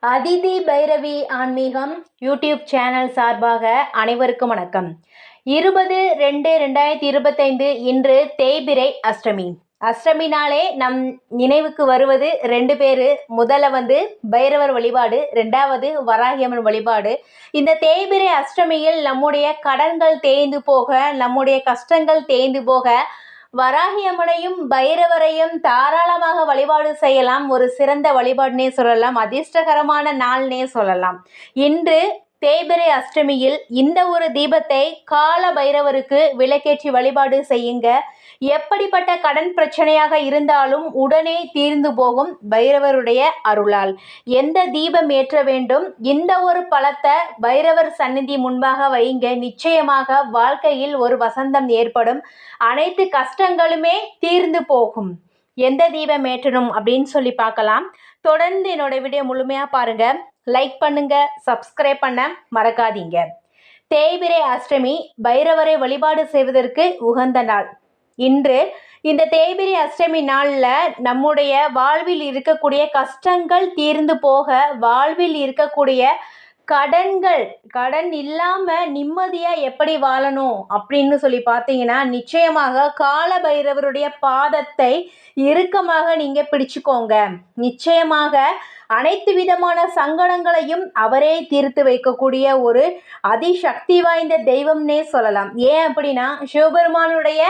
அதிதி பைரவி ஆன்மீகம் YouTube channel சார்பாக அனைவருக்கும் வணக்கம். 20/2/2025 இன்று தேய்பிறை அஷ்டமி. அஷ்டமினாலே நம் நினைவுக்கு வருவது 2 பேர். முதல்ல பைரவர் வழிபாடு, 2வது வராகியம்மன் வழிபாடு. இந்த தேய்பிறை அஷ்டமியில் நம்முடைய கடன்கள் தேய்ந்து போக, நம்முடைய கஷ்டங்கள் தேய்ந்து போக வராகியம்மனையும் பைரவரையும் தாராளமாக வழிபாடு செய்யலாம். ஒரு சிறந்த வழிபாடுனே சொல்லலாம், அதிர்ஷ்டகரமான நாள்னே சொல்லலாம். இன்று தேய்பிறை அஷ்டமியில் இந்த ஒரு தீபத்தை கால பைரவருக்கு விளக்கேற்றி வழிபாடு செய்யுங்க. எப்படிப்பட்ட கடன் பிரச்சனையாக இருந்தாலும் உடனே தீர்ந்து போகும் பைரவருடைய அருளால். எந்த தீபம் ஏற்ற வேண்டும், இந்த ஒரு பழத்தை பைரவர் சந்நிதி முன்பாக வைங்க. நிச்சயமாக வாழ்க்கையில் ஒரு வசந்தம் ஏற்படும், அனைத்து கஷ்டங்களுமே தீர்ந்து போகும். எந்த தீபம் ஏற்றணும் அப்படின்னு சொல்லி பார்க்கலாம். தொடர்ந்து என்னோட வீடியோ முழுமையாக பாருங்க, லைக் பண்ணுங்க, சப்ஸ்கிரைப் பண்ண மறக்காதீங்க. தேய்பிறை அஷ்டமி பைரவரை வழிபாடு செய்வதற்கு உகந்த நாள். இன்று இந்த தேய்பிறை அஷ்டமி நாளில் நம்முடைய வாழ்வில் இருக்கக்கூடிய கஷ்டங்கள் தீர்ந்து போக, வாழ்வில் இருக்கக்கூடிய கடன் இல்லாமல் நிம்மதியாக எப்படி வாழணும் அப்படின்னு சொல்லி பார்த்தீங்கன்னா, நிச்சயமாக கால பைரவருடைய பாதத்தை இறுக்கமாக நீங்கள் பிடிச்சுக்கோங்க. நிச்சயமாக அனைத்து விதமான சங்கடங்களையும் அவரே தீர்த்து வைக்கக்கூடிய ஒரு அதிசக்தி வாய்ந்த தெய்வம்னே சொல்லலாம். ஏன் அப்படின்னா, சிவபெருமானுடைய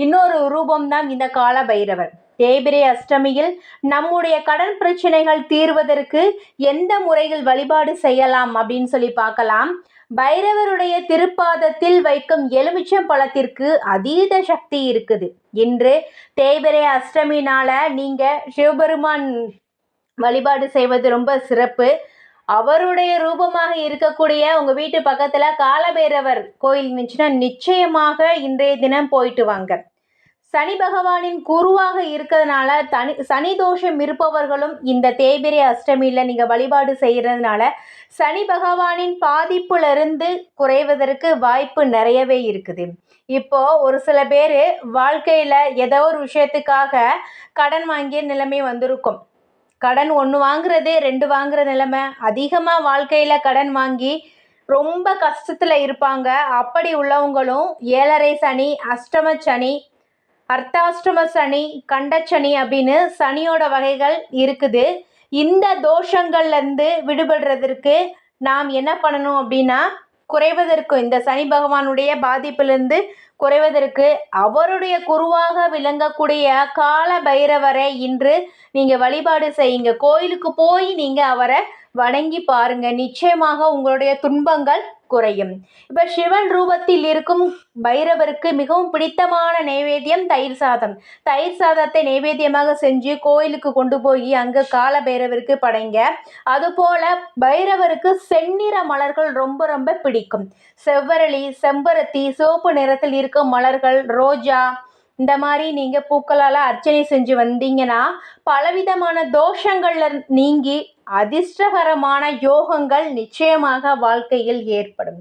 இன்னொரு ரூபம்தான் இந்த கால பைரவர். தேய்பிறை அஷ்டமியில் நம்முடைய கடன் பிரச்சனைகள் தீர்வதற்கு எந்த முறையில் வழிபாடு செய்யலாம் அப்படின்னு சொல்லி பார்க்கலாம். பைரவருடைய திருப்பாதத்தில் வைக்கும் எலுமிச்சம் பழத்திற்கு அதீத சக்தி இருக்குது. இன்று தேய்பிறை அஷ்டமினால நீங்க சிவபெருமான் வழிபாடு செய்வது ரொம்ப சிறப்பு. அவருடைய ரூபமாக இருக்கக்கூடிய உங்கள் வீட்டு பக்கத்தில் காலபைரவர் கோயில் இருந்துச்சுன்னா நிச்சயமாக இன்றைய தினம் போயிட்டு வாங்க. சனி பகவானின் குருவாக இருக்கிறதுனால சனி தோஷம் இருப்பவர்களும் இந்த தேய்பிறை அஷ்டமியில் நீங்கள் வழிபாடு செய்கிறதுனால சனி பகவானின் பாதிப்புலேருந்து குறைவதற்கு வாய்ப்பு நிறையவே இருக்குது. இப்போது ஒரு சில பேர் வாழ்க்கையில் ஏதோ ஒரு விஷயத்துக்காக கடன் வாங்கிய நிலைமை வந்திருக்கும். கடன் 1 வாங்குறது 2 வாங்குற நிலைமை, அதிகமாக வாழ்க்கையில் கடன் வாங்கி ரொம்ப கஷ்டத்தில் இருப்பாங்க. அப்படி உள்ளவங்களும் 7.5 சனி, அஷ்டம சனி, அர்த்தாஷ்டம சனி, கண்டச்சனி அப்படின்னு சனியோட வகைகள் இருக்குது. இந்த தோஷங்கள்லேருந்து விடுபடுறதற்கு நாம் என்ன பண்ணணும் அப்படின்னா, குறைவதற்கு இந்த சனி பகவானுடைய பாதிப்பிலிருந்து குறைவதற்கு அவருடைய குருவாக விளங்கக்கூடிய கால பைரவரை இன்று நீங்கள் வழிபாடு செய்யுங்க. கோயிலுக்கு போய் நீங்கள் அவரை வணங்கி பாருங்க, நிச்சயமாக உங்களுடைய துன்பங்கள் குறையும். இப்போ சிவன் ரூபத்தில் இருக்கும் பைரவருக்கு மிகவும் பிடித்தமான நைவேத்தியம் தயிர் சாதம். தயிர் சாதத்தை நைவேத்தியமாக செஞ்சு கோயிலுக்கு கொண்டு போய் அங்கே கால பைரவருக்கு படைங்க. அதுபோல பைரவருக்கு செந்நிற மலர்கள் ரொம்ப ரொம்ப பிடிக்கும். செவ்வரளி, செம்பருத்தி, சிவப்பு நிறத்தில் இருக்கும் மலர்கள், ரோஜா, இந்த மாதிரி நீங்கள் பூக்களால் அர்ச்சனை செஞ்சு வந்தீங்கன்னா பலவிதமான தோஷங்கள்ல நீங்கி அதிர்ஷ்டகரமான யோகங்கள் நிச்சயமாக வாழ்க்கையில் ஏற்படும்.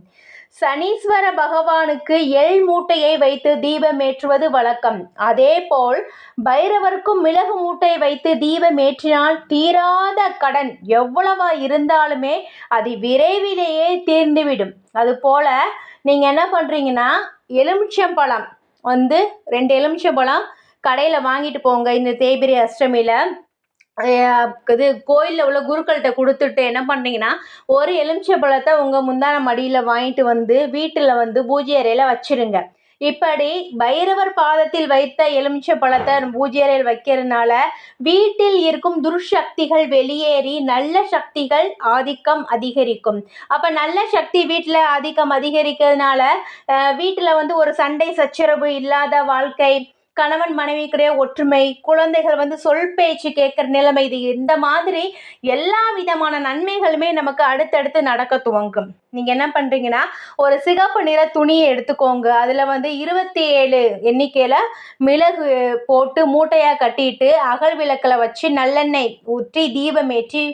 சனீஸ்வர பகவானுக்கு எள் மூட்டையை வைத்து தீபம் ஏற்றுவது வழக்கம். அதே போல் பைரவருக்கும் மிளகு மூட்டை வைத்து தீபம் ஏற்றினால் தீராத கடன் எவ்வளவா இருந்தாலுமே அது விரைவிலேயே தீர்ந்துவிடும். அதுபோல நீங்கள் என்ன பண்ணுறீங்கன்னா, எலுமிச்சம்பழம் 2 எலுமிச்சம்பழம் கடையில் வாங்கிட்டு போங்க. இந்த தேய்பிறை அஷ்டமியில் இது கோயிலில் உள்ள குருக்கள்கிட்ட கொடுத்துட்டு என்ன பண்ணுறீங்கன்னா, ஒரு எலுமிச்சம்பழத்தை உங்கள் முந்தான மடியில் வாங்கிட்டு வீட்டில் பூஜை அறையில் வச்சிருங்க. இப்படி பைரவர் பாதத்தில் வைத்த எலுமிச்சம்பழத்தை பூஜை அறையில் வைக்கிறதுனால வீட்டில் இருக்கும் துர்சக்திகள் வெளியேறி நல்ல சக்திகள் ஆதிக்கம் அதிகரிக்கும். அப்போ நல்ல சக்தி வீட்டில் ஆதிக்கம் அதிகரிக்கிறதுனால வீட்டில் ஒரு சண்டை சச்சரவு இல்லாத வாழ்க்கை, கணவன் மனைவிக்கிடையே ஒற்றுமை, குழந்தைகள் சொல் பேச்சு கேட்குற நிலைமை, இது இந்த மாதிரி எல்லா விதமான நன்மைகளுமே நமக்கு அடுத்தடுத்து நடக்க துவங்கும். நீங்கள் என்ன பண்ணுறீங்கன்னா, ஒரு சிகப்பு நிற துணியை எடுத்துக்கோங்க. அதில் 27 எண்ணிக்கையில் மிளகு போட்டு மூட்டையாக கட்டிட்டு அகல் விளக்கில் வச்சு நல்லெண்ணெய் ஊற்றி தீபம் ஏற்றி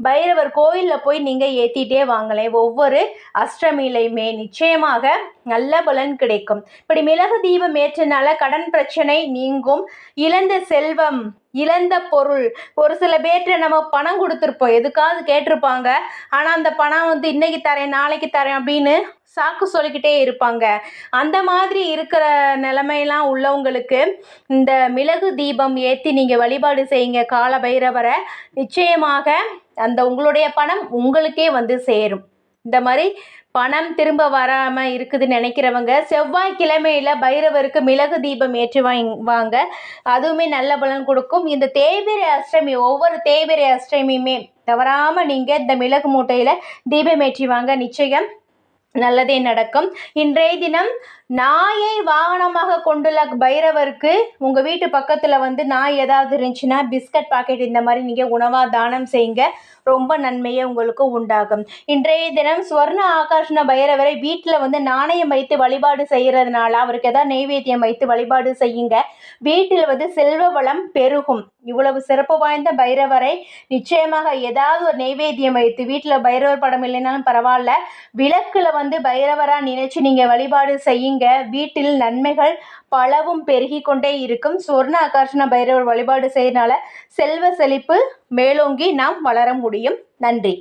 பைரவர் கோயிலில் போய் நீங்கள் ஏற்றிட்டே வாங்களேன். ஒவ்வொரு அஷ்டமியிலையுமே நிச்சயமாக நல்ல பலன் கிடைக்கும். இப்படி மிளகு தீபம் ஏற்றினால கடன் பிரச்சனை நீங்கும். இழந்த செல்வம், இழந்த பொருள், ஒரு சில பேர்கிட்ட நம்ம பணம் கொடுத்துருப்போம், எதுக்காவது கேட்டிருப்பாங்க. ஆனால் அந்த பணம் வந்து இன்னைக்கு தரேன் நாளைக்கு தரேன் அப்படின்னு சாக்கு சொல்லிக்கிட்டே இருப்பாங்க. அந்த மாதிரி இருக்கிற நிலைமையெல்லாம் உள்ளவங்களுக்கு இந்த மிளகு தீபம் ஏற்றி நீங்கள் வழிபாடு செய்யுங்க கால பைரவரை. நிச்சயமாக அந்த உங்களுடைய பணம் உங்களுக்கே வந்து சேரும். இந்த மாதிரி பணம் திரும்ப வராமல் இருக்குதுன்னு நினைக்கிறவங்க செவ்வாய்க்கிழமையில் பைரவருக்கு மிளகு தீபம் ஏற்றி வாங்க. அதுவுமே நல்ல பலன் கொடுக்கும். இந்த தேய்பிறை அஷ்டமி, ஒவ்வொரு தேய்பிறை அஷ்டமியுமே தவறாமல் நீங்கள் இந்த மிளகு மூட்டையில் தீபம் ஏற்றி வாங்க. நிச்சயம் நல்லதே நடக்கும். இன்றைய தினம் நாயை வாகனமாக கொண்டுள்ள பைரவருக்கு உங்கள் வீட்டு பக்கத்தில் வந்து நாய் ஏதாவது இருந்துச்சுன்னா பிஸ்கட் பாக்கெட் இந்த மாதிரி நீங்கள் உணவாக தானம் செய்யுங்க. ரொம்ப நன்மையே உங்களுக்கு உண்டாகும். இன்றைய தினம் ஸ்வர்ண ஆகர்ஷண பைரவரை வீட்டில் வந்து நாணயம் வைத்து வழிபாடு செய்கிறதுனால அவருக்கு ஏதாவது நெய்வேத்தியம் வைத்து வழிபாடு செய்யுங்க. வீட்டில் வந்து செல்வ வளம் பெருகும். இவ்வளவு சிறப்பு வாய்ந்த பைரவரை நிச்சயமாக ஏதாவது ஒரு நெய்வேத்தியம் வைத்து, வீட்டில் பைரவர் படம் இல்லைனாலும் பரவாயில்ல, விளக்கில் வந்து பைரவராக நினைச்சு நீங்கள் வழிபாடு செய்யுங்க. வீட்டில் நன்மைகள் பலவும் பெருகி கொண்டே இருக்கும். சொர்ண ஆகர்ஷண பைரவர் வழிபாடு செய்யறதுனால செல்வ செழிப்பு மேலோங்கி நாம் வளர முடியும். நன்றி.